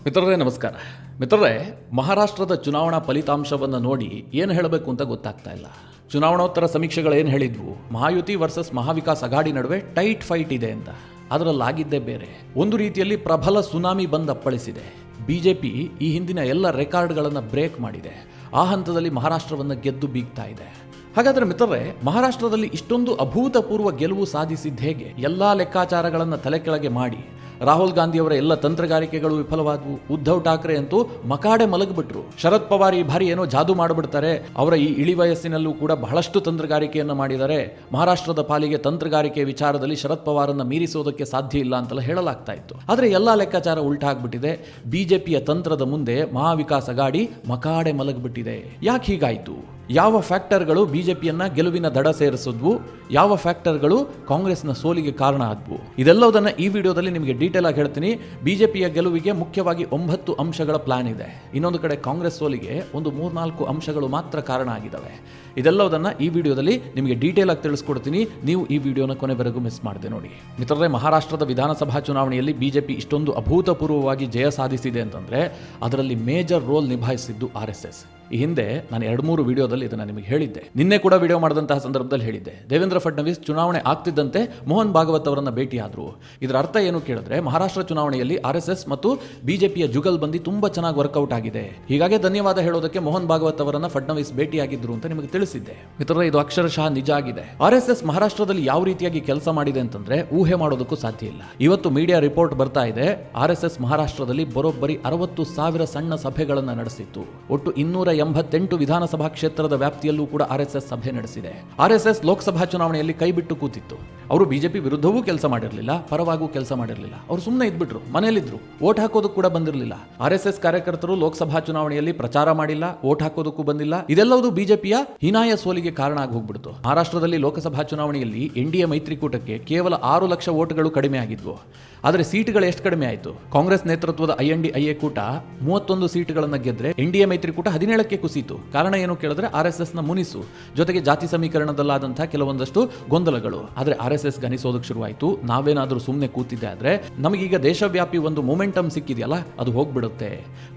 ಮಿತ್ರರೇ ನಮಸ್ಕಾರ. ಮಿತ್ರರೇ, ಮಹಾರಾಷ್ಟ್ರದ ಚುನಾವಣಾ ಫಲಿತಾಂಶವನ್ನು ನೋಡಿ ಏನು ಹೇಳಬೇಕು ಅಂತ ಗೊತ್ತಾಗ್ತಾ ಇಲ್ಲ. ಚುನಾವಣೋತ್ತರ ಸಮೀಕ್ಷೆಗಳು ಏನು ಹೇಳಿದ್ವು, ಮಹಾಯುತಿ ವರ್ಸಸ್ ಮಹಾವಿಕಾಸ್ ಅಘಾಡಿ ನಡುವೆ ಟೈಟ್ ಫೈಟ್ ಇದೆ ಅಂತ. ಅದರಲ್ಲಾಗಿದ್ದೇ ಬೇರೆ. ಒಂದು ರೀತಿಯಲ್ಲಿ ಪ್ರಬಲ ಸುನಾಮಿ ಬಂದು ಅಪ್ಪಳಿಸಿದೆ. ಬಿಜೆಪಿ ಈ ಹಿಂದಿನ ಎಲ್ಲ ರೆಕಾರ್ಡ್ಗಳನ್ನು ಬ್ರೇಕ್ ಮಾಡಿದೆ. ಆ ಹಂತದಲ್ಲಿ ಮಹಾರಾಷ್ಟ್ರವನ್ನು ಗೆದ್ದು ಬೀಗ್ತಾ ಇದೆ. ಹಾಗಾದರೆ ಮಿತ್ರರೇ, ಮಹಾರಾಷ್ಟ್ರದಲ್ಲಿ ಇಷ್ಟೊಂದು ಅಭೂತಪೂರ್ವ ಗೆಲುವು ಸಾಧಿಸಿದ್ದು ಹೇಗೆ? ಎಲ್ಲಾ ಲೆಕ್ಕಾಚಾರಗಳನ್ನು ತಲೆ ಕೆಳಗೆ ಮಾಡಿ ರಾಹುಲ್ ಗಾಂಧಿಯವರ ಎಲ್ಲ ತಂತ್ರಗಾರಿಕೆಗಳು ವಿಫಲವಾದವು. ಉದ್ಧವ್ ಠಾಕ್ರೆ ಅಂತೂ ಮಕಾಡೆ ಮಲಗಿಬಿಟ್ರು. ಶರದ್ ಪವಾರ್ ಈ ಬಾರಿ ಏನೋ ಜಾದು ಮಾಡಿಬಿಡ್ತಾರೆ, ಅವರ ಈ ಇಳಿ ವಯಸ್ಸಿನಲ್ಲೂ ಕೂಡ ಬಹಳಷ್ಟು ತಂತ್ರಗಾರಿಕೆಯನ್ನು ಮಾಡಿದ್ದಾರೆ, ಮಹಾರಾಷ್ಟ್ರದ ಪಾಲಿಗೆ ತಂತ್ರಗಾರಿಕೆ ವಿಚಾರದಲ್ಲಿ ಶರದ್ ಪವಾರನ್ನು ಮೀರಿಸೋದಕ್ಕೆ ಸಾಧ್ಯ ಇಲ್ಲ ಅಂತೆಲ್ಲ ಹೇಳಲಾಗ್ತಾ ಇತ್ತು. ಆದರೆ ಎಲ್ಲ ಲೆಕ್ಕಾಚಾರ ಉಲ್ಟಾಗ್ಬಿಟ್ಟಿದೆ. ಬಿಜೆಪಿಯ ತಂತ್ರದ ಮುಂದೆ ಮಹಾವಿಕಾಸ್ ಅಘಾಡಿ ಮಕಾಡೆ ಮಲಗಿಬಿಟ್ಟಿದೆ. ಯಾಕೆ ಹೀಗಾಯಿತು? ಯಾವ ಫ್ಯಾಕ್ಟರ್ಗಳು ಬಿಜೆಪಿಯನ್ನ ಗೆಲುವಿನ ದಡ ಸೇರಿಸಿದ್ವು, ಯಾವ ಫ್ಯಾಕ್ಟರ್ಗಳು ಕಾಂಗ್ರೆಸ್ನ ಸೋಲಿಗೆ ಕಾರಣ ಆದ್ವು, ಇದೆಲ್ಲದನ್ನ ಈ ವಿಡಿಯೋದಲ್ಲಿ ನಿಮಗೆ ಡೀಟೇಲ್ ಆಗಿ ಹೇಳ್ತೀನಿ. ಬಿಜೆಪಿಯ ಗೆಲುವಿಗೆ ಮುಖ್ಯವಾಗಿ 9 ಅಂಶಗಳ ಪ್ಲಾನ್ ಇದೆ. ಇನ್ನೊಂದು ಕಡೆ ಕಾಂಗ್ರೆಸ್ ಸೋಲಿಗೆ ಒಂದು 3-4 ಅಂಶಗಳು ಮಾತ್ರ ಕಾರಣ ಆಗಿದ್ದಾವೆ. ಇದೆಲ್ಲದನ್ನ ಈ ವಿಡಿಯೋದಲ್ಲಿ ನಿಮಗೆ ಡೀಟೇಲ್ ಆಗಿ ತಿಳಿಸ್ಕೊಡ್ತೀನಿ. ನೀವು ಈ ವಿಡಿಯೋನ ಕೊನೆವರೆಗೂ ಮಿಸ್ ಮಾಡದೆ ನೋಡಿ. ಮಿತ್ರರೇ, ಮಹಾರಾಷ್ಟ್ರದ ವಿಧಾನಸಭಾ ಚುನಾವಣೆಯಲ್ಲಿ ಬಿಜೆಪಿ ಇಷ್ಟೊಂದು ಅಭೂತಪೂರ್ವವಾಗಿ ಜಯ ಸಾಧಿಸಿದೆ ಅಂತಂದ್ರೆ ಅದರಲ್ಲಿ ಮೇಜರ್ ರೋಲ್ ನಿಭಾಯಿಸಿದ್ದು RSS. ಈ ಹಿಂದೆ ನಾನು 2-3 ವಿಡಿಯೋದಲ್ಲಿ ಇದನ್ನು ನಿಮಗೆ ಹೇಳಿದ್ದೆ. ನಿನ್ನೆ ಕೂಡ ವಿಡಿಯೋ ಮಾಡಿದಂತಹ ಸಂದರ್ಭದಲ್ಲಿ ಹೇಳಿದ್ದೆ, ದೇವೇಂದ್ರ ಫಡ್ನವೀಸ್ ಚುನಾವಣೆ ಆಗ್ತಿದ್ದಂತೆ ಮೋಹನ್ ಭಾಗವತ್ ಅವರನ್ನ ಭೇಟಿಯಾದರು. ಇದರ ಅರ್ಥ ಏನು ಕೇಳಿದ್ರೆ, ಮಹಾರಾಷ್ಟ್ರ ಚುನಾವಣೆಯಲ್ಲಿ RSS ಮತ್ತು ಬಿಜೆಪಿಯ ಜುಗಲ್ಬಂದಿ ತುಂಬಾ ಚೆನ್ನಾಗಿ ವರ್ಕೌಟ್ ಆಗಿದೆ. ಹೀಗಾಗಿ ಧನ್ಯವಾದ ಹೇಳೋದಕ್ಕೆ ಮೋಹನ್ ಭಾಗವತ್ ಅವರನ್ನ ಫಡ್ನವೀಸ್ ಭೇಟಿಯಾಗಿದ್ರು ಅಂತ ನಿಮಗೆ ತಿಳಿಸಿದ್ದೆ. ಮಿತ್ರರೇ, ಇದು ಅಕ್ಷರಶಃ ನಿಜ ಆಗಿದೆ. RSS ಮಹಾರಾಷ್ಟ್ರದಲ್ಲಿ ಯಾವ ರೀತಿಯಾಗಿ ಕೆಲಸ ಮಾಡಿದೆ ಅಂತಂದ್ರೆ ಊಹೆ ಮಾಡೋದಕ್ಕೂ ಸಾಧ್ಯ ಇಲ್ಲ. ಇವತ್ತು ಮೀಡಿಯಾ ರಿಪೋರ್ಟ್ ಬರ್ತಾ ಇದೆ, RSS ಮಹಾರಾಷ್ಟ್ರದಲ್ಲಿ ಬರೋಬ್ಬರಿ 60,000 ಸಣ್ಣ ಸಭೆಗಳನ್ನು ನಡೆಸಿತ್ತು. ಒಟ್ಟು 288 ವಿಧಾನಸಭಾ ಕ್ಷೇತ್ರದ ವ್ಯಾಪ್ತಿಯಲ್ಲೂ ಕೂಡ RSS ಸಭೆ ನಡೆಸಿದೆ. RSS ಲೋಕಸಭಾ ಚುನಾವಣೆಯಲ್ಲಿ ಕೈ ಬಿಟ್ಟು ಕೂತಿತ್ತು. ಅವರು ಬಿಜೆಪಿ ವಿರುದ್ಧವೂ ಕೆಲಸ ಮಾಡಿರಲಿಲ್ಲ, ಪರವಾಗೂ ಕೆಲಸ ಮಾಡಿರಲಿಲ್ಲ. ಅವರು ಸುಮ್ಮನೆ ಇದ್ಬಿಟ್ರು, ಮನೆಯಲ್ಲಿದ್ರು, ವೋಟ್ ಹಾಕೋದಕ್ಕೂ ಕೂಡ ಬಂದಿರಲಿಲ್ಲ. RSS ಕಾರ್ಯಕರ್ತರು ಲೋಕಸಭಾ ಚುನಾವಣೆಯಲ್ಲಿ ಪ್ರಚಾರ ಮಾಡಿಲ್ಲ, ವೋಟ್ ಹಾಕೋದಕ್ಕೂ ಬಂದಿಲ್ಲ. ಇದೆಲ್ಲವೂ ಬಿಜೆಪಿಯ ಹೀನಾಯ ಸೋಲಿಗೆ ಕಾರಣ ಆಗಿ ಹೋಗ್ಬಿಡ್ತು. ಮಹಾರಾಷ್ಟ್ರದಲ್ಲಿ ಲೋಕಸಭಾ ಚುನಾವಣೆಯಲ್ಲಿ NDA ಮೈತ್ರಿಕೂಟಕ್ಕೆ ಕೇವಲ 6 ಲಕ್ಷ ವೋಟ್ಗಳು ಕಡಿಮೆ ಆಗಿದ್ವು. ಆದರೆ ಸೀಟ್ಗಳು ಎಷ್ಟು ಕಡಿಮೆ ಆಯಿತು? ಕಾಂಗ್ರೆಸ್ ನೇತೃತ್ವದ INDIA ಕೂಟ 31 ಸೀಟ್ಗಳನ್ನು ಗೆದ್ರೆ NDA ಮೈತ್ರಿಕೂಟ 17ಕ್ಕೆ ಕುಸಿತು. ಕಾರಣ ಏನು ಕೇಳಿದ್ರೆ RSS ನ ಮುನಿಸು, ಜೊತೆಗೆ ಜಾತಿ ಸಮೀಕರಣದಲ್ಲಾದಂತಹ ಕೆಲವೊಂದಷ್ಟು ಗೊಂದಲಗಳು. ಆದರೆ RSS ಗನಿಸೋದಕ್ಕೆ ಶುರುವಾಯಿತು. ನಾವೇನಾದರೂ ಸುಮ್ಮನೆ ಕೂತಿದ್ದೆ ಆದ್ರೆ ನಮಗೀಗ ದೇಶವ್ಯಾಪಿ ಒಂದು ಮೊಮೆಂಟಮ್ ಸಿಕ್ಕಿದೆಯಲ್ಲ, ಅದು ಹೋಗ್ಬಿಡುತ್ತೆ,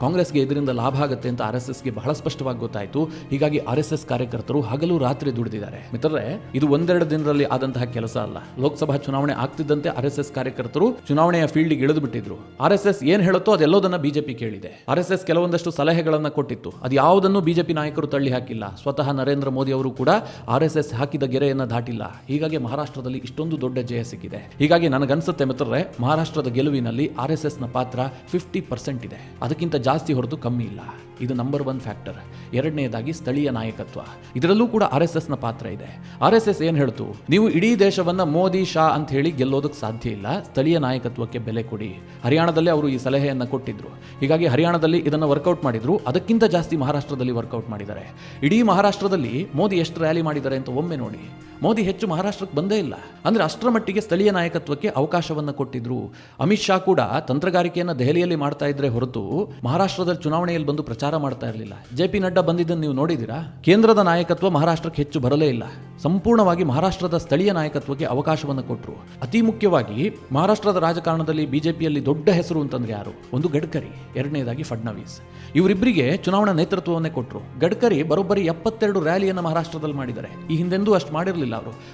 ಕಾಂಗ್ರೆಸ್ಗೆ ಇದರಿಂದ ಲಾಭ ಆಗುತ್ತೆ ಅಂತ RSSಗೆ ಬಹಳ ಸ್ಪಷ್ಟವಾಗಿ ಗೊತ್ತಾಯಿತು. ಹೀಗಾಗಿ RSS ಕಾರ್ಯಕರ್ತರು ಹಗಲು ರಾತ್ರಿ ದುಡಿದಿದ್ದಾರೆ. ಮಿತ್ರರೇ, ಇದು 1-2 ದಿನದಲ್ಲಿ ಆದಂತಹ ಕೆಲಸ ಅಲ್ಲ. ಲೋಕಸಭಾ ಚುನಾವಣೆ ಆಗ್ತಿದ್ದಂತೆ RSS ಕಾರ್ಯಕರ್ತರು ಚುನಾವಣೆಯ ಫೀಲ್ಡ್ಗೆ ಇಳಿದು ಬಿಟ್ಟಿದ್ರು. RSS ಏನ್ ಹೇಳುತ್ತೋ ಅದೆಲ್ಲೋದನ್ನ ಬಿಜೆಪಿ ಕೇಳಿದೆ. RSS ಕೆಲವೊಂದಷ್ಟು ಸಲಹೆಗಳನ್ನ ಕೊಟ್ಟಿತ್ತು, ಅದು ಯಾವುದನ್ನು ಬಿಜೆಪಿ ನಾಯಕರು ತಳ್ಳಿ ಹಾಕಿಲ್ಲ. ಸ್ವತಃ ನರೇಂದ್ರ ಮೋದಿ ಅವರು ಕೂಡ RSS ಹಾಕಿದ ಗೆರೆಯನ್ನ ದಾಟಿಲ್ಲ. ಹೀಗಾಗಿ ಮಹಾರಾಷ್ಟ್ರದಲ್ಲಿ ಇಷ್ಟೊಂದು ದೊಡ್ಡ ಜಯ ಸಿಕ್ಕಿದೆ. ಹೀಗಾಗಿ ನನಗನ್ಸುತ್ತೆ ಮಿತ್ರರೇ, ಮಹಾರಾಷ್ಟ್ರದ ಗೆಲುವಿನಲ್ಲಿ RSS ನ ಪಾತ್ರ 50% ಇದೆ, ಅದಕ್ಕಿಂತ ಜಾಸ್ತಿ ಹೊರತು ಕಮ್ಮಿ ಇಲ್ಲ. ಇದು ನಂಬರ್ 1 ಫ್ಯಾಕ್ಟರ್. ಎರಡನೆಯದಾಗಿ ಸ್ಥಳೀಯ ನಾಯಕತ್ವ, ಇದರಲ್ಲೂ ಕೂಡ RSS ನ ಪಾತ್ರ ಇದೆ. RSS ಏನ್ ಹೇಳ್ತು, ನೀವು ಇಡೀ ದೇಶವನ್ನ ಮೋದಿ ಶಾ ಅಂತ ಹೇಳಿ ಗೆಲ್ಲೋದಕ್ಕೆ ಸಾಧ್ಯ ಇಲ್ಲ, ಸ್ಥಳೀಯ ನಾಯಕತ್ವಕ್ಕೆ ಬೆಲೆ ಕೊಡಿ. ಹರಿಯಾಣದಲ್ಲಿ ಅವರು ಈ ಸಲಹೆಯನ್ನು ಕೊಟ್ಟಿದ್ರು. ಹೀಗಾಗಿ ಹರಿಯಾಣದಲ್ಲಿ ಇದನ್ನು ವರ್ಕೌಟ್ ಮಾಡಿದ್ರು. ಅದಕ್ಕಿಂತ ಜಾಸ್ತಿ ಮಹಾರಾಷ್ಟ್ರದಲ್ಲಿ ವರ್ಕೌಟ್ ಮಾಡಿದ್ದಾರೆ. ಇಡೀ ಮಹಾರಾಷ್ಟ್ರದಲ್ಲಿ ಮೋದಿ ಎಷ್ಟು ರ್ಯಾಲಿ ಮಾಡಿದ್ದಾರೆ ಅಂತ ಒಮ್ಮೆ ನೋಡಿ. ಮೋದಿ ಹೆಚ್ಚು ಮಹಾರಾಷ್ಟ್ರಕ್ಕೆ ಬಂದೇ ಇಲ್ಲ. ಅಂದ್ರೆ ಅಷ್ಟರ ಮಟ್ಟಿಗೆ ಸ್ಥಳೀಯ ನಾಯಕತ್ವಕ್ಕೆ ಅವಕಾಶವನ್ನು ಕೊಟ್ಟಿದ್ರು. ಅಮಿತ್ ಶಾ ಕೂಡ ತಂತ್ರಗಾರಿಕೆಯನ್ನು ದೆಹಲಿಯಲ್ಲಿ ಮಾಡ್ತಾ ಇದ್ರೆ ಹೊರತು ಮಹಾರಾಷ್ಟ್ರದ ಚುನಾವಣೆಯಲ್ಲಿ ಬಂದು ಪ್ರಚಾರ ಮಾಡ್ತಾ ಇರಲಿಲ್ಲ. JP ನಡ್ಡಾ ಬಂದಿದ್ದನ್ನು ನೀವು ನೋಡಿದಿರಾ? ಕೇಂದ್ರದ ನಾಯಕತ್ವ ಮಹಾರಾಷ್ಟ್ರಕ್ಕೆ ಹೆಚ್ಚು ಬರಲೇ ಇಲ್ಲ. ಸಂಪೂರ್ಣವಾಗಿ ಮಹಾರಾಷ್ಟ್ರದ ಸ್ಥಳೀಯ ನಾಯಕತ್ವಕ್ಕೆ ಅವಕಾಶವನ್ನು ಕೊಟ್ಟರು. ಅತಿ ಮುಖ್ಯವಾಗಿ ಮಹಾರಾಷ್ಟ್ರದ ರಾಜಕಾರಣದಲ್ಲಿ ಬಿಜೆಪಿಯಲ್ಲಿ ದೊಡ್ಡ ಹೆಸರು ಅಂತಂದ್ರೆ ಯಾರು? ಒಂದು ಗಡ್ಕರಿ, ಎರಡನೇದಾಗಿ ಫಡ್ನವೀಸ್. ಇವರಿಬ್ಬರಿಗೆ ಚುನಾವಣಾ ನೇತೃತ್ವವನ್ನೇ ಕೊಟ್ಟರು. ಗಡ್ಕರಿ ಬರೋಬ್ಬರಿ 72 ರ್ಯಾಲಿಯನ್ನು ಮಹಾರಾಷ್ಟ್ರದಲ್ಲಿ ಮಾಡಿದ್ದಾರೆ. ಈ ಹಿಂದೆಂದೂ ಅಷ್ಟು ಮಾಡಿರಲಿಲ್ಲ.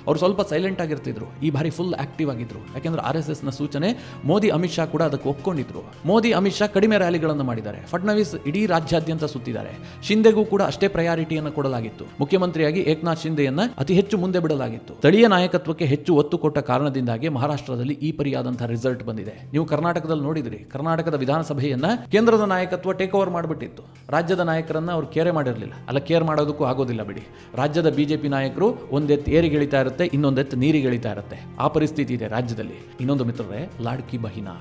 ಅವರು ಸ್ವಲ್ಪ ಸೈಲೆಂಟ್ ಆಗಿರ್ತಿದ್ರು. ಈ ಬಾರಿ ಫುಲ್ ಆಕ್ಟಿವ್ ಆಗಿದ್ರು. ಯಾಕೆಂದ್ರೆ RSS ನ ಸೂಚನೆ, ಮೋದಿ ಅಮಿತ್ ಶಾ ಕೂಡ ಅದಕ್ಕೆ ಒಪ್ಕೊಂಡಿದ್ರು. ಮೋದಿ ಅಮಿತ್ ಶಾ ಕಡಿಮೆ ರ್ಯಾಲಿಗಳನ್ನು ಮಾಡಿದ್ದಾರೆ. ಫಡ್ನವೀಸ್ ಇಡೀ ರಾಜ್ಯಾದ್ಯಂತ ಸುತ್ತಿದ್ದಾರೆ. ಶಿಂದೆಗೂ ಕೂಡ ಅಷ್ಟೇ ಪ್ರಯಾರಿಟಿಯನ್ನು ಕೊಡಲಾಗಿತ್ತು. ಮುಖ್ಯಮಂತ್ರಿಯಾಗಿ ಏಕನಾಥ್ ಶಿಂದೆಯನ್ನ ಅತಿ ಹೆಚ್ಚು ಮುಂದೆ ಬಿಡಲಾಗಿತ್ತು. ಸ್ಥಳೀಯ ನಾಯಕತ್ವಕ್ಕೆ ಹೆಚ್ಚು ಒತ್ತು ಕೊಟ್ಟ ಕಾರಣದಿಂದಾಗಿ ಮಹಾರಾಷ್ಟ್ರದಲ್ಲಿ ಈ ಪರಿಯಾದಂತಹ ರಿಸಲ್ಟ್ ಬಂದಿದೆ. ನೀವು ಕರ್ನಾಟಕದಲ್ಲಿ ನೋಡಿದ್ರಿ, ಕರ್ನಾಟಕದ ವಿಧಾನಸಭೆಯನ್ನ ಕೇಂದ್ರದ ನಾಯಕತ್ವ ಟೇಕ್ ಓವರ್ ಮಾಡಿಬಿಟ್ಟಿತ್ತು. ರಾಜ್ಯದ ನಾಯಕರನ್ನ ಅವ್ರು ಕೇರ್ ಮಾಡಿರಲಿಲ್ಲ. ಅಲ್ಲ, ಕೇರ್ ಮಾಡೋದಕ್ಕೂ ಆಗೋದಿಲ್ಲ ಬಿಡಿ. ರಾಜ್ಯದ ಬಿಜೆಪಿ ನಾಯಕರು ಒಂದೆತ್ತು ಏರಿಗಿಳಿತಾ ಇರುತ್ತೆ, ಇನ್ನೊಂದೆತ್ತು ನೀರಿಗಿಳಿತಾ ಇರುತ್ತೆ. ಆ ಪರಿಸ್ಥಿತಿ ಇದೆ ರಾಜ್ಯದಲ್ಲಿ. ಇನ್ನೊಂದು ಮಿತ್ರರೇ, ಲಾಡ್ಕಿ ಬಹಿನಾ.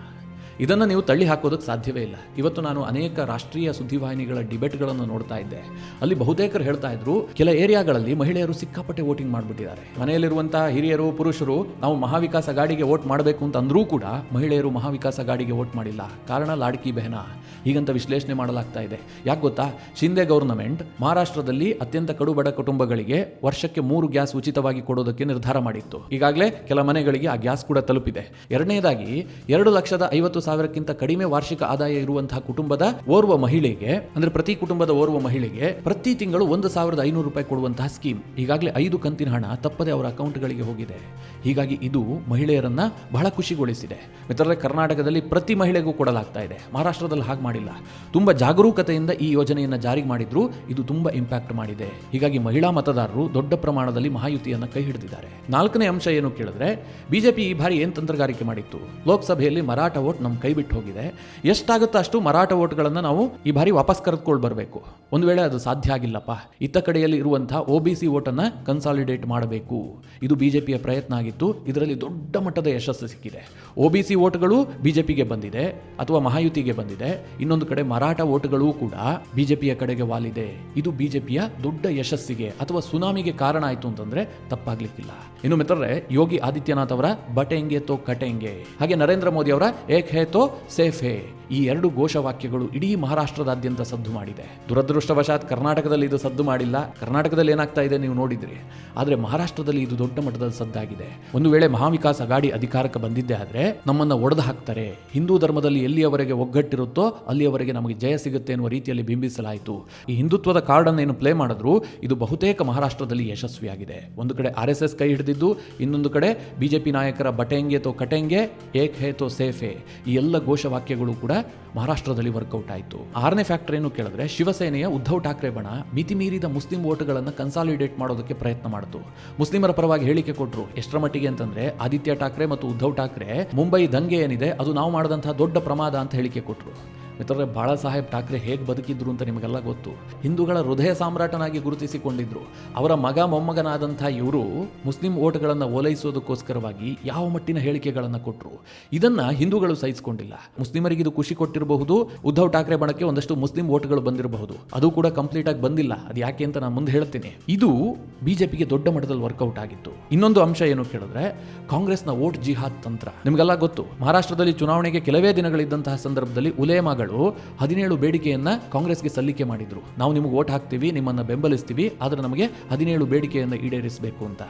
ಇದನ್ನು ನೀವು ತಳ್ಳಿ ಹಾಕೋದಕ್ಕೆ ಸಾಧ್ಯವೇ ಇಲ್ಲ. ಇವತ್ತು ನಾನು ಅನೇಕ ರಾಷ್ಟ್ರೀಯ ಸುದ್ದಿವಾಹಿನಿಗಳ ಡಿಬೇಟ್ಗಳನ್ನು ನೋಡ್ತಾ ಇದ್ದೆ. ಅಲ್ಲಿ ಬಹುತೇಕರು ಹೇಳ್ತಾ ಇದ್ರು, ಕೆಲ ಏರಿಯಾಗಳಲ್ಲಿ ಮಹಿಳೆಯರು ಸಿಕ್ಕಾಪಟ್ಟೆ ವೋಟಿಂಗ್ ಮಾಡಿಬಿಟ್ಟಿದ್ದಾರೆ. ಮನೆಯಲ್ಲಿರುವಂತಹ ಹಿರಿಯರು, ಪುರುಷರು ನಾವು ಮಹಾವಿಕಾಸ್ ಅಘಾಡಿಗೆ ವೋಟ್ ಮಾಡಬೇಕು ಅಂತ ಅಂದ್ರೂ ಕೂಡ ಮಹಿಳೆಯರು ಮಹಾವಿಕಾಸ್ ಅಘಾಡಿಗೆ ವೋಟ್ ಮಾಡಿಲ್ಲ. ಕಾರಣ ಲಾಡ್ಕಿ ಬೆಹನಾ. ಹೀಗಂತ ವಿಶ್ಲೇಷಣೆ ಮಾಡಲಾಗ್ತಾ ಇದೆ. ಯಾಕೆ ಗೊತ್ತಾ? ಶಿಂದೆ ಗವರ್ನಮೆಂಟ್ ಮಹಾರಾಷ್ಟ್ರದಲ್ಲಿ ಅತ್ಯಂತ ಕಡುಬಡ ಕುಟುಂಬಗಳಿಗೆ ವರ್ಷಕ್ಕೆ 3 ಗ್ಯಾಸ್ ಉಚಿತವಾಗಿ ಕೊಡೋದಕ್ಕೆ ನಿರ್ಧಾರ ಮಾಡಿತ್ತು. ಈಗಾಗಲೇ ಕೆಲ ಮನೆಗಳಿಗೆ ಆ ಗ್ಯಾಸ್ ಕೂಡ ತಲುಪಿದೆ. ಎರಡನೇದಾಗಿ 2,50,000 50,000ಕ್ಕಿಂತ ಕಡಿಮೆ ವಾರ್ಷಿಕ ಆದಾಯ ಇರುವಂತಹ ಕುಟುಂಬದ ಓರ್ವ ಮಹಿಳೆಗೆ, ಅಂದ್ರೆ ಪ್ರತಿ ಕುಟುಂಬದ ಓರ್ವ ಮಹಿಳೆಗೆ ಪ್ರತಿ ತಿಂಗಳು 1,500 ರೂಪಾಯಿ ಕೊಡುವಂತಹ ಸ್ಕೀಮ್ ಈಗಾಗಲೇ 5 ಕಂತಿನ ಹಣ ತಪ್ಪದೆ ಅವರ ಅಕೌಂಟ್ಗಳಿಗೆ ಹೋಗಿದೆ. ಹೀಗಾಗಿ ಇದು ಮಹಿಳೆಯರನ್ನ ಬಹಳ ಖುಷಿಗೊಳಿಸಿದೆ. ಮಿತ್ರರೇ, ಕರ್ನಾಟಕದಲ್ಲಿ ಪ್ರತಿ ಮಹಿಳೆಗೂ ಕೊಡಲಾಗ್ತಾ ಇದೆ. ಮಹಾರಾಷ್ಟ್ರದಲ್ಲಿ ಹಾಗೆ ಮಾಡಿಲ್ಲ. ತುಂಬಾ ಜಾಗರೂಕತೆಯಿಂದ ಈ ಯೋಜನೆಯನ್ನು ಜಾರಿಗೆ ಮಾಡಿದ್ರು. ಇದು ತುಂಬಾ ಇಂಪ್ಯಾಕ್ಟ್ ಮಾಡಿದೆ. ಹೀಗಾಗಿ ಮಹಿಳಾ ಮತದಾರರು ದೊಡ್ಡ ಪ್ರಮಾಣದಲ್ಲಿ ಮಹಾಯುತಿಯನ್ನು ಕೈ ಹಿಡಿದಿದ್ದಾರೆ. 4ನೇ ಅಂಶ ಏನು ಕೇಳಿದ್ರೆ, ಬಿಜೆಪಿ ಈ ಬಾರಿ ಏನು ತಂತ್ರಗಾರಿಕೆ ಮಾಡಿತ್ತು, ಲೋಕಸಭೆಯಲ್ಲಿ ಮರಾಠ ವೋಟ್ ನಮ್ಮ ಕೈ ಬಿಟ್ಟು ಹೋಗಿದೆ. ಎಷ್ಟಾಗುತ್ತೋ ಅಷ್ಟು ಮರಾಠ ವೋಟ್ಗಳನ್ನು ನಾವು ಈ ಬಾರಿ ವಾಪಸ್ ಕರೆದುಕೊಂಡು ಬರಬೇಕು. ಒಂದು ವೇಳೆ ಅದು ಸಾಧ್ಯ ಆಗಿಲ್ಲಪ್ಪ, ಇತ್ತ ಕಡೆಯಲ್ಲಿ ಇರುವಂತಹ OBC ವೋಟನ್ನು ಕನ್ಸಾಲಿಡೇಟ್ ಮಾಡಬೇಕು. ಇದು ಬಿಜೆಪಿಯ ಪ್ರಯತ್ನ ಆಗಿತ್ತು. ಇದರಲ್ಲಿ ದೊಡ್ಡ ಮಟ್ಟದ ಯಶಸ್ಸು ಸಿಕ್ಕಿದೆ. OBC ವೋಟ್ಗಳು ಬಿಜೆಪಿಗೆ ಬಂದಿದೆ ಅಥವಾ ಮಹಾಯುತಿಗೆ ಬಂದಿದೆ. ಇನ್ನೊಂದು ಕಡೆ ಮರಾಠ ವೋಟ್ಗಳು ಕೂಡ ಬಿಜೆಪಿಯ ಕಡೆಗೆ ವಾಲಿದೆ. ಇದು ಬಿಜೆಪಿಯ ದೊಡ್ಡ ಯಶಸ್ಸಿಗೆ ಅಥವಾ ಸುನಾಮಿಗೆ ಕಾರಣ ಆಯಿತು ಅಂತಂದ್ರೆ ತಪ್ಪಾಗ್ಲಿಕ್ಕಿಲ್ಲ. ಇನ್ನು ಮಿತ್ರರೇ, ಯೋಗಿ ಆದಿತ್ಯನಾಥ್ ಅವರ ಬಟೆಂಗೆ ತೋ ಕಟೆಂಗೆ, ಹಾಗೆ ನರೇಂದ್ರ ಮೋದಿ ಅವರ ಏಕ್ ಹೇ ತೋ ಸೇಫ್ ಹೇ, ಈ 2 ಘೋಷವಾಕ್ಯಗಳು ಇಡೀ ಮಹಾರಾಷ್ಟ್ರದಾದ್ಯಂತ ಸದ್ದು ಮಾಡಿದೆ. ದುರದೃಷ್ಟವಶಾತ್ ಕರ್ನಾಟಕದಲ್ಲಿ ಇದು ಸದ್ದು ಮಾಡಿಲ್ಲ. ಕರ್ನಾಟಕದಲ್ಲಿ ಏನಾಗ್ತಾ ಇದೆ ನೀವು ನೋಡಿದ್ರಿ. ಆದರೆ ಮಹಾರಾಷ್ಟ್ರದಲ್ಲಿ ಇದು ದೊಡ್ಡ ಮಟ್ಟದ ಸದ್ದಾಗಿದೆ. ಒಂದು ವೇಳೆ ಮಹಾವಿಕಾಸ್ ಅಘಾಡಿ ಅಧಿಕಾರಕ್ಕೆ ಬಂದಿದ್ದೆ ಆದ್ರೆ ನಮ್ಮನ್ನ ಒಡೆದು ಹಾಕ್ತಾರೆ. ಹಿಂದೂ ಧರ್ಮದಲ್ಲಿ ಎಲ್ಲಿಯವರೆಗೆ ಒಗ್ಗಟ್ಟಿರುತ್ತೋ ಅಲ್ಲಿಯವರೆಗೆ ನಮಗೆ ಜಯ ಸಿಗುತ್ತೆ ಎನ್ನುವ ರೀತಿಯಲ್ಲಿ ಬಿಂಬಿಸಲಾಯಿತು. ಈ ಹಿಂದುತ್ವದ ಕಾರ್ಡ್ ಅನ್ನು ಏನು ಪ್ಲೇ ಮಾಡಿದ್ರು, ಇದು ಬಹುತೇಕ ಮಹಾರಾಷ್ಟ್ರದಲ್ಲಿ ಯಶಸ್ವಿಯಾಗಿದೆ. ಒಂದು ಕಡೆ RSS ಕೈ ಹಿಡಿದಿದ್ದು, ಇನ್ನೊಂದು ಕಡೆ ಬಿಜೆಪಿ ನಾಯಕರ ಬಟೆಂಗೆ ತೋ ಕಟೆಂಗೆ, ಏಕ್ ಹೇ ತೋ ಸೇಫ್ ಹೇ, ಈ ಎಲ್ಲ ಘೋಷವಾಕ್ಯಗಳು ಕೂಡ ಮಹಾರಾಷ್ಟ್ರದಲ್ಲಿ ವರ್ಕೌಟ್ ಆಯಿತು. 6ನೇ ಫ್ಯಾಕ್ಟರ್ ಏನು ಕೇಳಿದ್ರೆ, ಶಿವಸೇನೆಯ ಉದ್ಧವ್ ಠಾಕ್ರೆ ಬಣ ಮಿತಿ ಮೀರಿದ ಮುಸ್ಲಿಂ ವೋಟ್ಗಳನ್ನು ಕನ್ಸಾಲಿಡೇಟ್ ಮಾಡೋದಕ್ಕೆ ಪ್ರಯತ್ನ ಮಾಡಿತು. ಮುಸ್ಲಿಮರ ಪರವಾಗಿ ಹೇಳಿಕೆ ಕೊಟ್ಟರು. ಎಷ್ಟರ ಮಟ್ಟಿಗೆ ಅಂತಂದ್ರೆ, ಆದಿತ್ಯ ಠಾಕ್ರೆ ಮತ್ತು ಉದ್ಧವ್ ಠಾಕ್ರೆ ಮುಂಬೈ ದಂಗೆ ಏನಿದೆ ಅದು ನಾವು ಮಾಡಿದಂತಹ ದೊಡ್ಡ ಪ್ರಮಾದ ಅಂತ ಹೇಳಿಕೆ ಕೊಟ್ಟರು. ಮಿತ್ರರೇ, ಬಾಳಾ ಸಾಹೇಬ್ ಠಾಕ್ರೆ ಹೇಗೆ ಬದುಕಿದ್ರು ಅಂತ ನಿಮಗೆಲ್ಲ ಗೊತ್ತು. ಹಿಂದೂಗಳ ಹೃದಯ ಸಾಮ್ರಾಟನಾಗಿ ಗುರುತಿಸಿಕೊಂಡಿದ್ರು. ಅವರ ಮಗ ಮೊಮ್ಮಗನಾದಂಥ ಇವರು ಮುಸ್ಲಿಂ ಓಟ್ಗಳನ್ನು ಓಲೈಸೋದಕ್ಕೋಸ್ಕರವಾಗಿ ಯಾವ ಮಟ್ಟಿನ ಹೇಳಿಕೆಗಳನ್ನು ಕೊಟ್ಟರು. ಇದನ್ನ ಹಿಂದೂಗಳು ಸಹಿಸಿಕೊಂಡಿಲ್ಲ. ಮುಸ್ಲಿಮರಿಗೆ ಇದು ಖುಷಿ ಕೊಟ್ಟಿರಬಹುದು. ಉದ್ಧವ್ ಠಾಕ್ರೆ ಬಣಕ್ಕೆ ಒಂದಷ್ಟು ಮುಸ್ಲಿಂ ಓಟ್ಗಳು ಬಂದಿರಬಹುದು. ಅದು ಕೂಡ ಕಂಪ್ಲೀಟ್ ಆಗಿ ಬಂದಿಲ್ಲ. ಅದು ಯಾಕೆ ಅಂತ ನಾನು ಮುಂದೆ ಹೇಳ್ತೀನಿ. ಇದು ಬಿಜೆಪಿಗೆ ದೊಡ್ಡ ಮಟ್ಟದಲ್ಲಿ ವರ್ಕೌಟ್ ಆಗಿತ್ತು. ಇನ್ನೊಂದು ಅಂಶ ಏನು ಕೇಳಿದ್ರೆ, ಕಾಂಗ್ರೆಸ್ನ ವೋಟ್ ಜಿಹಾದ್ ತಂತ್ರ. ನಿಮಗೆಲ್ಲ ಗೊತ್ತು, ಮಹಾರಾಷ್ಟ್ರದಲ್ಲಿ ಚುನಾವಣೆಗೆ ಕೆಲವೇ ದಿನಗಳಿದ್ದಂತಹ ಸಂದರ್ಭದಲ್ಲಿ ಉಲೇಮಾಗಳು 17 ಬೇಡಿಕೆಯನ್ನ ಕಾಂಗ್ರೆಸ್ಗೆ ಸಲ್ಲಿಕೆ ಮಾಡಿದ್ರು. ನಾವು ನಿಮಗೆ ವೋಟ್ ಹಾಕ್ತೀವಿ, ನಿಮ್ಮನ್ನ ಬೆಂಬಲಿಸ್ತೀವಿ, ಆದ್ರೆ ನಮಗೆ 17 ಬೇಡಿಕೆಯನ್ನು ಈಡೇರಿಸಬೇಕು ಅಂತ.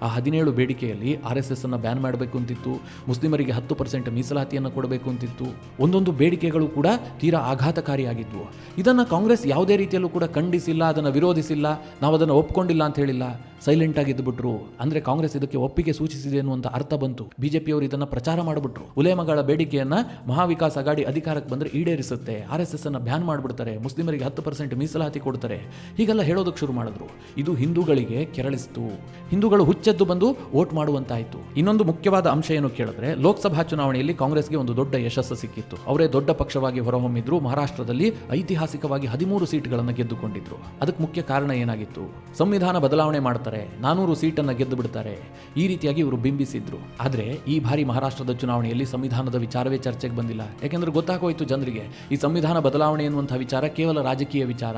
ಆ 17 ಬೇಡಿಕೆಯಲ್ಲಿ RSS ಅನ್ನು ಬ್ಯಾನ್ ಮಾಡಬೇಕು ಅಂತಿತ್ತು. ಮುಸ್ಲಿಮರಿಗೆ 10% ಮೀಸಲಾತಿಯನ್ನು ಕೊಡಬೇಕು ಅಂತಿತ್ತು. ಒಂದೊಂದು ಬೇಡಿಕೆಗಳು ಕೂಡ ತೀರಾ ಆಘಾತಕಾರಿಯಾಗಿದ್ವು. ಇದನ್ನು ಕಾಂಗ್ರೆಸ್ ಯಾವುದೇ ರೀತಿಯಲ್ಲೂ ಕೂಡ ಖಂಡಿಸಿಲ್ಲ, ಅದನ್ನು ವಿರೋಧಿಸಿಲ್ಲ, ನಾವು ಅದನ್ನು ಒಪ್ಕೊಂಡಿಲ್ಲ ಅಂತ ಹೇಳಿಲ್ಲ. ಸೈಲೆಂಟ್ ಆಗಿದ್ದುಬಿಟ್ರು. ಅಂದ್ರೆ ಕಾಂಗ್ರೆಸ್ ಇದಕ್ಕೆ ಒಪ್ಪಿಗೆ ಸೂಚಿಸಿದೆ ಅನ್ನುವಂಥ ಅರ್ಥ ಬಂತು. ಬಿಜೆಪಿಯವರು ಇದನ್ನು ಪ್ರಚಾರ ಮಾಡಿಬಿಟ್ರು. ಉಲೇಮಗಳ ಬೇಡಿಕೆಯನ್ನ ಮಹಾವಿಕಾಸ್ ಅಘಾಡಿ ಅಧಿಕಾರಕ್ಕೆ ಬಂದರೆ ಈಡೇರಿಸುತ್ತೆ, RSS ಅನ್ನು ಬ್ಯಾನ್ ಮಾಡಿಬಿಡ್ತಾರೆ, ಮುಸ್ಲಿಮರಿಗೆ 10% ಮೀಸಲಾತಿ ಕೊಡ್ತಾರೆ, ಹೀಗೆಲ್ಲ ಹೇಳೋದಕ್ಕೆ ಶುರು ಮಾಡಿದ್ರು. ಇದು ಹಿಂದೂಗಳಿಗೆ ಕೆರಳಿಸ್ತು. ಹಿಂದೂಗಳು ಹುಚ್ಚೆದ್ದು ಬಂದು ವೋಟ್ ಮಾಡುವಂತಾಯಿತು. ಇನ್ನೊಂದು ಮುಖ್ಯವಾದ ಅಂಶ ಏನು ಕೇಳಿದ್ರೆ, ಲೋಕಸಭಾ ಚುನಾವಣೆಯಲ್ಲಿ ಕಾಂಗ್ರೆಸ್ಗೆ ಒಂದು ದೊಡ್ಡ ಯಶಸ್ಸು ಸಿಕ್ಕಿತ್ತು. ಅವರೇ ದೊಡ್ಡ ಪಕ್ಷವಾಗಿ ಹೊರಹೊಮ್ಮಿದ್ರು. ಮಹಾರಾಷ್ಟ್ರದಲ್ಲಿ ಐತಿಹಾಸಿಕವಾಗಿ 13 ಸೀಟ್ಗಳನ್ನು ಗೆದ್ದುಕೊಂಡಿದ್ರು. ಅದಕ್ಕೆ ಮುಖ್ಯ ಕಾರಣ ಏನಾಗಿತ್ತು? ಸಂವಿಧಾನ ಬದಲಾವಣೆ ಮಾಡ್ತಾರೆ, 400 ಸೀಟನ್ನು ಗೆದ್ದು ಬಿಡ್ತಾರೆ, ಈ ರೀತಿಯಾಗಿ ಇವರು ಬಿಂಬಿಸಿದ್ರು. ಆದರೆ ಈ ಬಾರಿ ಮಹಾರಾಷ್ಟ್ರದ ಚುನಾವಣೆಯಲ್ಲಿ ಸಂವಿಧಾನದ ವಿಚಾರವೇ ಚರ್ಚೆಗೆ ಬಂದಿಲ್ಲ. ಯಾಕೆಂದ್ರೆ ಗೊತ್ತಾಗೋಯ್ತು ಜನರಿಗೆ, ಈ ಸಂವಿಧಾನ ಬದಲಾವಣೆ ಎನ್ನುವಂತಹ ವಿಚಾರ ಕೇವಲ ರಾಜಕೀಯ ವಿಚಾರ.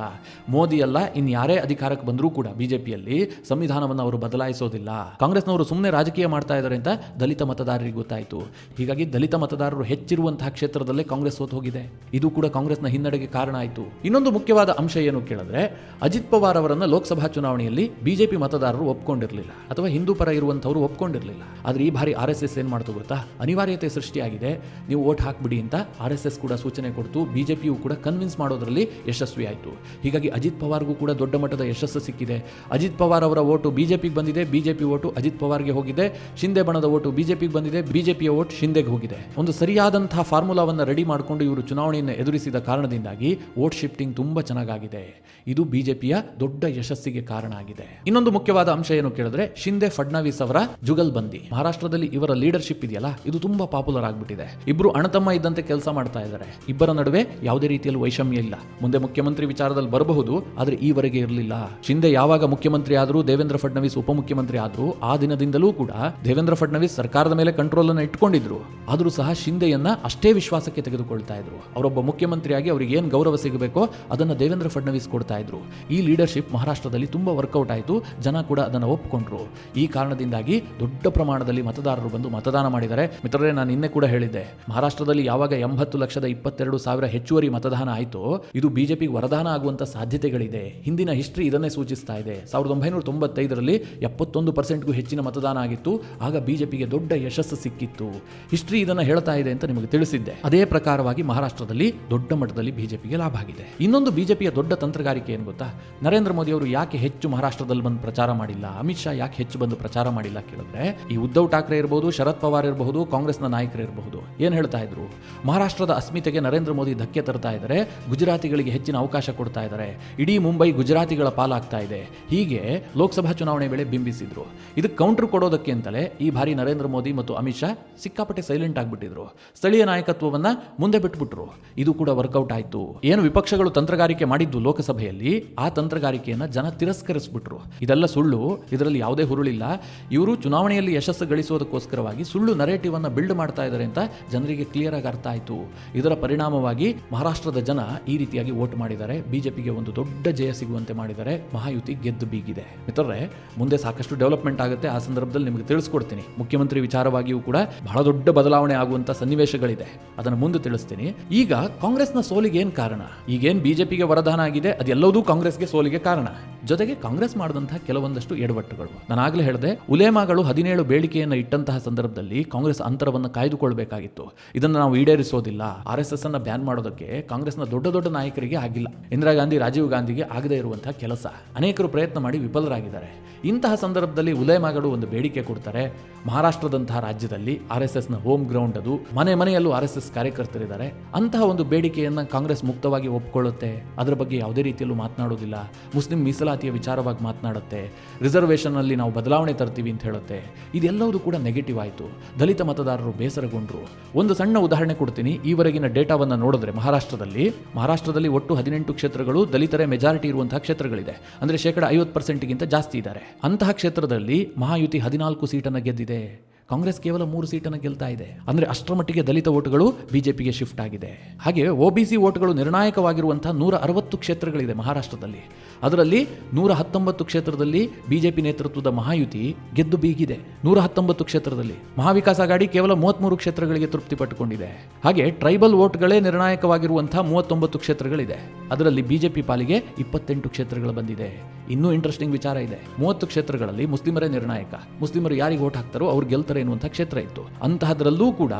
ಮೋದಿ ಅಲ್ಲ, ಇನ್ಯಾರೇ ಅಧಿಕಾರಕ್ಕೆ ಬಂದರೂ ಕೂಡ ಬಿಜೆಪಿಯಲ್ಲಿ ಸಂವಿಧಾನವನ್ನು ಅವರು ಬದಲಾಯಿಸೋದಿಲ್ಲ. ಕಾಂಗ್ರೆಸ್ನವರು ಸುಮ್ಮನೆ ರಾಜಕೀಯ ಮಾಡ್ತಾ ಇದ್ದಾರೆ ಅಂತ ದಲಿತ ಮತದಾರರಿಗೆ ಗೊತ್ತಾಯಿತು. ಹೀಗಾಗಿ ದಲಿತ ಮತದಾರರು ಹೆಚ್ಚಿರುವಂತಹ ಕ್ಷೇತ್ರದಲ್ಲೇ ಕಾಂಗ್ರೆಸ್ ಸೋತು ಹೋಗಿದೆ. ಇದು ಕೂಡ ಕಾಂಗ್ರೆಸ್ನ ಹಿನ್ನಡೆಗೆ ಕಾರಣ ಆಯಿತು. ಇನ್ನೊಂದು ಮುಖ್ಯವಾದ ಅಂಶ ಏನು ಕೇಳಿದ್ರೆ, ಅಜಿತ್ ಪವಾರ್ ಅವರನ್ನ ಲೋಕಸಭಾ ಚುನಾವಣೆಯಲ್ಲಿ ಬಿಜೆಪಿ ಮತದಾರರು ಒಪ್ಕೊಂಡಿರಲಿಲ್ಲ ಅಥವಾ ಹಿಂದೂ ಪರ ಇರುವಂಥವರು ಒಪ್ಕೊಂಡಿರಲಿಲ್ಲ. ಆದರೆ ಈ ಬಾರಿ RSS ಏನು ಮಾಡ್ತು ಗೊತ್ತಾ? ಅನಿವಾರ್ಯತೆ ಸೃಷ್ಟಿಯಾಗಿದೆ, ನೀವು ವೋಟ್ ಹಾಕ್ಬಿಡಿ ಅಂತ RSS ಕೂಡ ಸೂಚನೆ ಕೊಡ್ತು. ಬಿಜೆಪಿಯು ಕೂಡ ಕನ್ವಿನ್ಸ್ ಮಾಡೋದರಲ್ಲಿ ಯಶಸ್ವಿ ಆಯಿತು. ಹೀಗಾಗಿ ಅಜಿತ್ ಪವಾರ್ಗೂ ಕೂಡ ದೊಡ್ಡ ಮಟ್ಟದ ಯಶಸ್ಸು ಸಿಕ್ಕಿದೆ. ಅಜಿತ್ ಪವಾರ್ ಅವರ ಓಟು ಬಿಜೆಪಿಗೆ ಬಂದಿದೆ, ಬಿಜೆಪಿ ಓಟು ಅಜಿತ್ ಪವಾರ್ಗೆ ಹೋಗಿದೆ. ಶಿಂದೆ ಬಣದ ಓಟು ಬಿಜೆಪಿಗೆ ಬಂದಿದೆ, ಬಿಜೆಪಿಯ ಓಟ್ ಶಿಂದೆಗೆ ಹೋಗಿದೆ. ಒಂದು ಸರಿಯಾದಂತಹ ಫಾರ್ಮುಲಾವನ್ನು ರೆಡಿ ಮಾಡಿಕೊಂಡು ಇವರು ಚುನಾವಣೆಯನ್ನು ಎದುರಿಸಿದ ಕಾರಣದಿಂದಾಗಿ ವೋಟ್ ಶಿಫ್ಟಿಂಗ್ ತುಂಬಾ ಚೆನ್ನಾಗಿದೆ. ಇದು ಬಿಜೆಪಿಯ ದೊಡ್ಡ ಯಶಸ್ಸಿಗೆ ಕಾರಣ ಆಗಿದೆ. ಇನ್ನೊಂದು ಮುಖ್ಯವಾದ ಅಂಶ ಏನು ಕೇಳಿದ್ರೆ, ಶಿಂದೆ ಫಡ್ನವೀಸ್ ಅವರ ಜುಗಲ್ಬಂದಿ. ಮಹಾರಾಷ್ಟ್ರದಲ್ಲಿ ಇವರ ಲೀಡರ್ಶಿಪ್ ಇದೆಯಲ್ಲ, ಇದು ತುಂಬಾ ಪಾಪ್ಯುಲರ್ ಆಗಿಬಿಟ್ಟಿದೆ. ಇಬ್ರು ಅಣ್ಣತಮ್ಮ ಇದ್ದಂತೆ ಕೆಲಸ ಮಾಡ್ತಾ ಇದ್ದಾರೆ. ಇಬ್ಬರ ನಡುವೆ ಯಾವುದೇ ರೀತಿಯಲ್ಲಿ ವೈಷಮ್ಯ ಇಲ್ಲ. ಮುಂದೆ ಮುಖ್ಯಮಂತ್ರಿ ವಿಚಾರದಲ್ಲಿ ಬರಬಹುದು, ಆದರೆ ಈವರೆಗೆ ಇರಲಿಲ್ಲ. ಶಿಂದೆ ಯಾವಾಗ ಮುಖ್ಯಮಂತ್ರಿ ಆದರೂ, ದೇವೇಂದ್ರ ಫಡ್ನವೀಸ್ ಉಪಮುಖ್ಯಮಂತ್ರಿ ಆದರೂ, ಆ ದಿನದಿಂದಲೂ ಕೂಡ ದೇವೇಂದ್ರ ಫಡ್ನವೀಸ್ ಸರ್ಕಾರದ ಮೇಲೆ ಕಂಟ್ರೋಲ್ ಅನ್ನು ಇಟ್ಕೊಂಡಿದ್ರು. ಆದರೂ ಸಹ ಶಿಂದೆಯನ್ನ ಅಷ್ಟೇ ವಿಶ್ವಾಸಕ್ಕೆ ತೆಗೆದುಕೊಳ್ತಾ ಇದ್ರು. ಅವರೊಬ್ಬ ಮುಖ್ಯಮಂತ್ರಿಯಾಗಿ ಅವರಿಗೆ ಏನು ಗೌರವ ಸಿಗಬೇಕೋ ಅದನ್ನು ದೇವೇಂದ್ರ ಫಡ್ನವೀಸ್ ಕೊಡ್ತಾ ಇದ್ರು. ಈ ಲೀಡರ್ಶಿಪ್ ಮಹಾರಾಷ್ಟ್ರದಲ್ಲಿ ತುಂಬಾ ವರ್ಕೌಟ್ ಆಯಿತು. ಜನ ಜನ ಕೂಡ ಅದನ್ನು ಒಪ್ಪಿಕೊಂಡ್ರು. ಈ ಕಾರಣದಿಂದಾಗಿ ದೊಡ್ಡ ಪ್ರಮಾಣದಲ್ಲಿ ಮತದಾರರು ಬಂದು ಮತದಾನ ಮಾಡಿದ್ದಾರೆ. ಮಿತ್ರರೇ, ನಾನು ನಿನ್ನೆ ಕೂಡ ಹೇಳಿದ್ದೆ, ಮಹಾರಾಷ್ಟ್ರದಲ್ಲಿ ಯಾವಾಗ 80,22,000 ಹೆಚ್ಚುವರಿ ಮತದಾನ ಆಯಿತು, ಇದು ಬಿಜೆಪಿಗೆ ವರದಾನ ಆಗುವಂಥ ಸಾಧ್ಯತೆಗಳಿದೆ. ಹಿಂದಿನ ಹಿಸ್ಟ್ರಿ ಇದನ್ನೇ ಸೂಚಿಸ್ತಾ ಇದೆ. 1995ರಲ್ಲಿ 71%ಗೂ ಹೆಚ್ಚಿನ ಮತದಾನ ಆಗಿತ್ತು. ಆಗ ಬಿಜೆಪಿಗೆ ದೊಡ್ಡ ಯಶಸ್ಸು ಸಿಕ್ಕಿತ್ತು. ಹಿಸ್ಟ್ರಿ ಇದನ್ನು ಹೇಳ್ತಾ ಇದೆ ಅಂತ ನಿಮಗೆ ತಿಳಿಸಿದ್ದೆ. ಅದೇ ಪ್ರಕಾರವಾಗಿ ಮಹಾರಾಷ್ಟ್ರದಲ್ಲಿ ದೊಡ್ಡ ಮಟ್ಟದಲ್ಲಿ ಬಿಜೆಪಿಗೆ ಲಾಭ ಆಗಿದೆ. ಇನ್ನೊಂದು ಬಿಜೆಪಿಯ ದೊಡ್ಡ ತಂತ್ರಗಾರಿಕೆ ಏನು ಗೊತ್ತಾ? ನರೇಂದ್ರ ಮೋದಿ ಅವರು ಯಾಕೆ ಹೆಚ್ಚು ಮಹಾರಾಷ್ಟ್ರದಲ್ಲಿ ಬಂದು ಪ್ರಚಾರ ಮಾಡಿಲ್ಲ, ಅಮಿತ್ ಶಾ ಯಾಕೆ ಹೆಚ್ಚು ಬಂದು ಪ್ರಚಾರ ಮಾಡಿಲ್ಲ ಕೇಳಿದ್ರೆ, ಈ ಉದ್ಧವ್ ಠಾಕ್ರೆ ಇರಬಹುದು, ಶರದ್ ಪವಾರ್ ಇರಬಹುದು, ಕಾಂಗ್ರೆಸ್ನ ನಾಯಕರು ಇರಬಹುದು, ಏನು ಹೇಳ್ತಾ ಇದ್ರು? ಮಹಾರಾಷ್ಟ್ರದ ಅಸ್ಮಿತೆಗೆ ನರೇಂದ್ರ ಮೋದಿ ಧಕ್ಕೆ ತರ್ತಾ ಇದ್ದಾರೆ, ಗುಜರಾತಿಗಳಿಗೆ ಹೆಚ್ಚಿನ ಅವಕಾಶ ಕೊಡ್ತಾ ಇದ್ದಾರೆ, ಇಡೀ ಮುಂಬೈ ಗುಜರಾತಿಗಳ ಪಾಲಾಗ್ತಾ ಇದೆ, ಹೀಗೆ ಲೋಕಸಭಾ ಚುನಾವಣೆ ವೇಳೆ ಬಿಂಬಿಸಿದ್ರು. ಇದಕ್ಕೆ ಕೌಂಟರ್ ಕೊಡೋದಕ್ಕೆ ಅಂತಲೇ ಈ ಬಾರಿ ನರೇಂದ್ರ ಮೋದಿ ಮತ್ತು ಅಮಿತ್ ಶಾ ಸಿಕ್ಕಾಪಟ್ಟೆ ಸೈಲೆಂಟ್ ಆಗಿಬಿಟ್ಟಿದ್ರು. ಸ್ಥಳೀಯ ನಾಯಕತ್ವವನ್ನ ಮುಂದೆ ಬಿಟ್ಬಿಟ್ರು. ಇದು ಕೂಡ ವರ್ಕೌಟ್ ಆಯಿತು. ಏನು ವಿಪಕ್ಷಗಳು ತಂತ್ರಗಾರಿಕೆ ಮಾಡಿದ್ದು ಲೋಕಸಭೆಯಲ್ಲಿ, ಆ ತಂತ್ರಗಾರಿಕೆಯನ್ನು ಜನ ತಿರಸ್ಕರಿಸ್ಬಿಟ್ರು. ಇದೆಲ್ಲ ಸುಳ್ಳು, ಇದರಲ್ಲಿ ಯಾವುದೇ ಹುರುಳಿಲ್ಲ. ಇವರು ಚುನಾವಣೆಯಲ್ಲಿ ಯಶಸ್ಸು ಗಳಿಸೋದಕ್ಕೋಸ್ಕರವಾಗಿ ಸುಳ್ಳು ನರೇಟಿವ್ ಅನ್ನು ಬಿಲ್ಡ್ ಮಾಡ್ತಾ ಇದ್ದಾರೆ ಅಂತ ಜನರಿಗೆ ಕ್ಲಿಯರ್ ಆಗಿ ಅರ್ಥ ಆಯಿತು. ಇದರ ಪರಿಣಾಮವಾಗಿ ಮಹಾರಾಷ್ಟ್ರದ ಜನ ಈ ರೀತಿಯಾಗಿ ವೋಟ್ ಮಾಡಿದ್ದಾರೆ. ಬಿಜೆಪಿಗೆ ಒಂದು ದೊಡ್ಡ ಜಯ ಸಿಗುವಂತೆ ಮಾಡಿದ್ದಾರೆ. ಮಹಾಯುತಿ ಗೆದ್ದು ಬೀಗಿದೆ. ಮಿತ್ರರೇ, ಮುಂದೆ ಸಾಕಷ್ಟು ಡೆವಲಪ್ಮೆಂಟ್ ಆಗುತ್ತೆ. ಆ ಸಂದರ್ಭದಲ್ಲಿ ನಿಮಗೆ ತಿಳಿಸ್ಕೊಡ್ತೀನಿ. ಮುಖ್ಯಮಂತ್ರಿ ವಿಚಾರವಾಗಿಯೂ ಕೂಡ ಬಹಳ ದೊಡ್ಡ ಬದಲಾವಣೆ ಆಗುವಂತ ಸನ್ನಿವೇಶಗಳಿದೆ, ಅದನ್ನು ಮುಂದೆ ತಿಳಿಸ್ತೀನಿ. ಈಗ ಕಾಂಗ್ರೆಸ್ನ ಸೋಲಿಗೆ ಏನು ಕಾರಣ? ಈಗೇನು ಬಿಜೆಪಿಗೆ ವರದಾನ ಆಗಿದೆ, ಅದೆಲ್ಲವೂ ಕಾಂಗ್ರೆಸ್ಗೆ ಸೋಲಿಗೆ ಕಾರಣ. ಜೊತೆಗೆ ಕಾಂಗ್ರೆಸ್ ಮಾಡಿದಂತಹ ಕೆಲವೊಂದಷ್ಟು ಎಡವಟ್ಟುಗಳು. ನಾನು ಆಗಲೇ ಹೇಳಿದೆ, ಉಲೇಮಾಗಳು 17 ಬೇಡಿಕೆಯನ್ನು ಇಟ್ಟಂತಹ ಸಂದರ್ಭದಲ್ಲಿ ಕಾಂಗ್ರೆಸ್ ಅಂತರವನ್ನು ಕಾಯ್ದುಕೊಳ್ಬೇಕಾಗಿತ್ತು. ಇದನ್ನು ನಾವು ಈಡೇರಿಸೋದಿಲ್ಲ. RSS ಅನ್ನು ಬ್ಯಾನ್ ಮಾಡೋದಕ್ಕೆ ಕಾಂಗ್ರೆಸ್ನ ದೊಡ್ಡ ದೊಡ್ಡ ನಾಯಕರಿಗೆ ಆಗಿಲ್ಲ. ಇಂದಿರಾ ಗಾಂಧಿ, ರಾಜೀವ್ ಗಾಂಧಿಗೆ ಆಗದೇ ಇರುವಂತಹ ಕೆಲಸ. ಅನೇಕರು ಪ್ರಯತ್ನ ಮಾಡಿ ವಿಫಲರಾಗಿದ್ದಾರೆ. ಇಂತಹ ಸಂದರ್ಭದಲ್ಲಿ ಉಲೇಮಾಗಳು ಒಂದು ಬೇಡಿಕೆ ಕೊಡ್ತಾರೆ. ಮಹಾರಾಷ್ಟ್ರದಂತಹ ರಾಜ್ಯದಲ್ಲಿ RSSನ ಹೋಮ್ ಗ್ರೌಂಡ್ ಅದು, ಮನೆ ಮನೆಯಲ್ಲೂ RSS ಕಾರ್ಯಕರ್ತರಿದ್ದಾರೆ. ಅಂತಹ ಒಂದು ಬೇಡಿಕೆಯನ್ನು ಕಾಂಗ್ರೆಸ್ ಮುಕ್ತವಾಗಿ ಒಪ್ಕೊಳ್ಳುತ್ತೆ. ಅದರ ಬಗ್ಗೆ ಯಾವುದೇ ರೀತಿಯಲ್ಲೂ ಮಾತನಾಡೋದಿಲ್ಲ. ಮುಸ್ಲಿಂ ಮೀಸಲಾತಿಯ ವಿಚಾರವಾಗಿ ಮಾತನಾಡುತ್ತೆ. ರಿಸರ್ವೇಷನ್ ಅಲ್ಲಿ ನಾವು ಬದಲಾವಣೆ ತರ್ತೀವಿ ಅಂತ ಹೇಳುತ್ತೆ. ಇದೆಲ್ಲವೂ ಕೂಡ ನೆಗೆಟಿವ್ ಆಯಿತು. ದಲಿತ ಮತದಾರರು ಬೇಸರಗೊಂಡ್ರು. ಒಂದು ಸಣ್ಣ ಉದಾಹರಣೆ ಕೊಡ್ತೀನಿ. ಈವರೆಗಿನ ಡೇಟಾವನ್ನು ನೋಡಿದ್ರೆ ಮಹಾರಾಷ್ಟ್ರದಲ್ಲಿ ಒಟ್ಟು 18 ಕ್ಷೇತ್ರಗಳು ದಲಿತರೇ ಮೆಜಾರಿಟಿ ಇರುವಂತಹ ಕ್ಷೇತ್ರಗಳಿದೆ. ಅಂದರೆ 50% ಜಾಸ್ತಿ ಇದ್ದಾರೆ. ಅಂತಹ ಕ್ಷೇತ್ರದಲ್ಲಿ ಮಹಾಯುತಿ 14 ಸೀಟನ್ನು ಗೆದ್ದಿದೆ. ಕಾಂಗ್ರೆಸ್ ಕೇವಲ 3 ಸೀಟನ್ನು ಗೆಲ್ತಾ ಇದೆ. ಅಂದರೆ ಅಷ್ಟರ ಮಟ್ಟಿಗೆ ದಲಿತ ಓಟ್ಗಳು ಬಿಜೆಪಿಗೆ ಶಿಫ್ಟ್ ಆಗಿದೆ. ಹಾಗೆ OBC ಓಟ್ಗಳು ನಿರ್ಣಾಯಕವಾಗಿರುವಂತಹ 160 ಕ್ಷೇತ್ರಗಳಿದೆ ಮಹಾರಾಷ್ಟ್ರದಲ್ಲಿ. ಅದರಲ್ಲಿ 119 ಕ್ಷೇತ್ರದಲ್ಲಿ ಬಿಜೆಪಿ ನೇತೃತ್ವದ ಮಹಾಯುತಿ ಗೆದ್ದು ಬೀಗಿದೆ. 119 ಕ್ಷೇತ್ರದಲ್ಲಿ ಮಹಾವಿಕಾಸ್ ಅಘಾಡಿ ಕೇವಲ 33 ಕ್ಷೇತ್ರಗಳಿಗೆ ತೃಪ್ತಿ ಪಟ್ಟುಕೊಂಡಿದೆ. ಹಾಗೆ ಟ್ರೈಬಲ್ ವೋಟ್ಗಳೇ ನಿರ್ಣಾಯಕವಾಗಿರುವಂತಹ 39 ಕ್ಷೇತ್ರಗಳಿದೆ. ಅದರಲ್ಲಿ ಬಿಜೆಪಿ ಪಾಲಿಗೆ 28 ಕ್ಷೇತ್ರಗಳು ಬಂದಿದೆ. ಇನ್ನೂ ಇಂಟ್ರೆಸ್ಟಿಂಗ್ ವಿಚಾರ ಇದೆ. 30 ಕ್ಷೇತ್ರಗಳಲ್ಲಿ ಮುಸ್ಲಿಮರೇ ನಿರ್ಣಾಯಕ. ಮುಸ್ಲಿಮರು ಯಾರಿಗೆ ವೋಟ್ ಹಾಕ್ತಾರೋ ಅವ್ರು ಗೆಲ್ತಾರೆ ಎನ್ನುವಂಥ ಕ್ಷೇತ್ರ ಇತ್ತು. ಅಂತಹದ್ರಲ್ಲೂ ಕೂಡ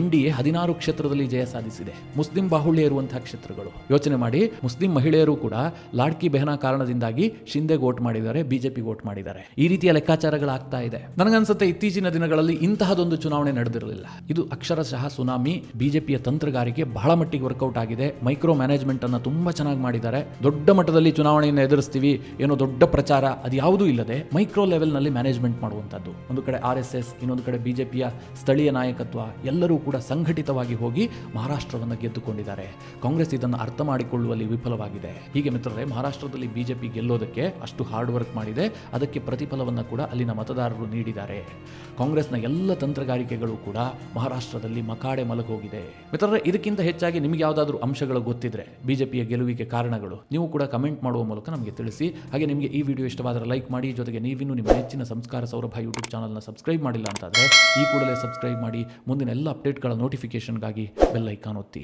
NDA 16 ಕ್ಷೇತ್ರದಲ್ಲಿ ಜಯ ಸಾಧಿಸಿದೆ. ಮುಸ್ಲಿಂ ಬಾಹುಳ್ಯ ಇರುವಂತಹ ಕ್ಷೇತ್ರಗಳು. ಯೋಚನೆ ಮಾಡಿ, ಮುಸ್ಲಿಂ ಮಹಿಳೆಯರು ಕೂಡ ಲಾಡ್ಕಿ ಬೆಹನಾ ಕಾರಣದಿಂದಾಗಿ ಶಿಂದೆಗೆ ವೋಟ್ ಮಾಡಿದ್ದಾರೆ, ಬಿಜೆಪಿ ವೋಟ್ ಮಾಡಿದ್ದಾರೆ. ಈ ರೀತಿಯ ಲೆಕ್ಕಾಚಾರಗಳಾಗ್ತಾ ಇದೆ. ನನಗನ್ಸುತ್ತೆ ಇತ್ತೀಚಿನ ದಿನಗಳಲ್ಲಿ ಇಂತಹದೊಂದು ಚುನಾವಣೆ ನಡೆದಿರಲಿಲ್ಲ. ಇದು ಅಕ್ಷರಶಃ ಸುನಾಮಿ. ಬಿಜೆಪಿಯ ತಂತ್ರಗಾರಿಕೆ ಬಹಳ ಮಟ್ಟಿಗೆ ವರ್ಕೌಟ್ ಆಗಿದೆ. ಮೈಕ್ರೋ ಮ್ಯಾನೇಜ್ಮೆಂಟ್ ಅನ್ನು ತುಂಬಾ ಚೆನ್ನಾಗಿ ಮಾಡಿದ್ದಾರೆ. ದೊಡ್ಡ ಮಟ್ಟದಲ್ಲಿ ಚುನಾವಣೆಯನ್ನು ಎದುರಿಸ್ತೀವಿ, ಏನೋ ದೊಡ್ಡ ಪ್ರಚಾರ ಅದು ಯಾವುದೂ ಇಲ್ಲದೆ ಮೈಕ್ರೋ ಲೆವೆಲ್ ನಲ್ಲಿ ಮ್ಯಾನೇಜ್ಮೆಂಟ್ ಮಾಡುವಂತದ್ದು. ಒಂದು ಕಡೆ RSS, ಇನ್ನೊಂದು ಕಡೆ ಬಿಜೆಪಿಯ ಸ್ಥಳೀಯ ನಾಯಕತ್ವ, ಎಲ್ಲರೂ ಕೂಡ ಸಂಘಟಿತವಾಗಿ ಹೋಗಿ ಮಹಾರಾಷ್ಟ್ರವನ್ನು ಗೆದ್ದುಕೊಂಡಿದ್ದಾರೆ. ಕಾಂಗ್ರೆಸ್ ಇದನ್ನು ಅರ್ಥ ಮಾಡಿಕೊಳ್ಳುವಲ್ಲಿ ವಿಫಲವಾಗಿದೆ. ಹೀಗೆ ಮಿತ್ರರೇ, ಮಹಾರಾಷ್ಟ್ರದಲ್ಲಿ ಬಿಜೆಪಿ ಗೆಲ್ಲೋದಕ್ಕೆ ಅಷ್ಟು ಹಾರ್ಡ್ ವರ್ಕ್ ಮಾಡಿದೆ. ಅದಕ್ಕೆ ಪ್ರತಿಫಲವನ್ನು ಕೂಡ ಅಲ್ಲಿನ ಮತದಾರರು ನೀಡಿದ್ದಾರೆ. ಕಾಂಗ್ರೆಸ್ನ ಎಲ್ಲ ತಂತ್ರಗಾರಿಕೆಗಳು ಕೂಡ ಮಹಾರಾಷ್ಟ್ರದಲ್ಲಿ ಮಕಾಡೆ ಮಲಗೋಗಿದೆ. ಮಿತ್ರರೇ, ಇದಕ್ಕಿಂತ ಹೆಚ್ಚಾಗಿ ನಿಮಗೆ ಯಾವುದಾದ್ರೂ ಅಂಶಗಳು ಗೊತ್ತಿದ್ರೆ ಬಿಜೆಪಿಯ ಗೆಲುವಿಗೆ ಕಾರಣಗಳು, ನೀವು ಕೂಡ ಕಮೆಂಟ್ ಮಾಡುವ ಮೂಲಕ ನಮಗೆ ತಿಳಿಸಿ. ಹಾಗೆ ನಿಮಗೆ ಈ ವಿಡಿಯೋ ಇಷ್ಟವಾದರೆ ಲೈಕ್ ಮಾಡಿ. ಜೊತೆಗೆ ನೀವಿನ್ನೂ ನಿಮ್ಮ ನೆಚ್ಚಿನ ಸಂಸ್ಕಾರ ಸೌರಭ ಯೂಟ್ಯೂಬ್ ಚಾನಲ್ನ ಸಬ್ಸ್ಕ್ರೈಬ್ ಮಾಡಿಲ್ಲ ಅಂತಾದರೆ ಈ ಕೂಡಲೇ ಸಬ್ಸ್ಕ್ರೈಬ್ ಮಾಡಿ. ಮುಂದಿನ ಎಲ್ಲ ಅಪ್ಡೇಟ್ಗಳ ನೋಟಿಫಿಕೇಷನ್ಗಾಗಿ ಬೆಲ್ ಐಕಾನ್ ಒತ್ತಿ.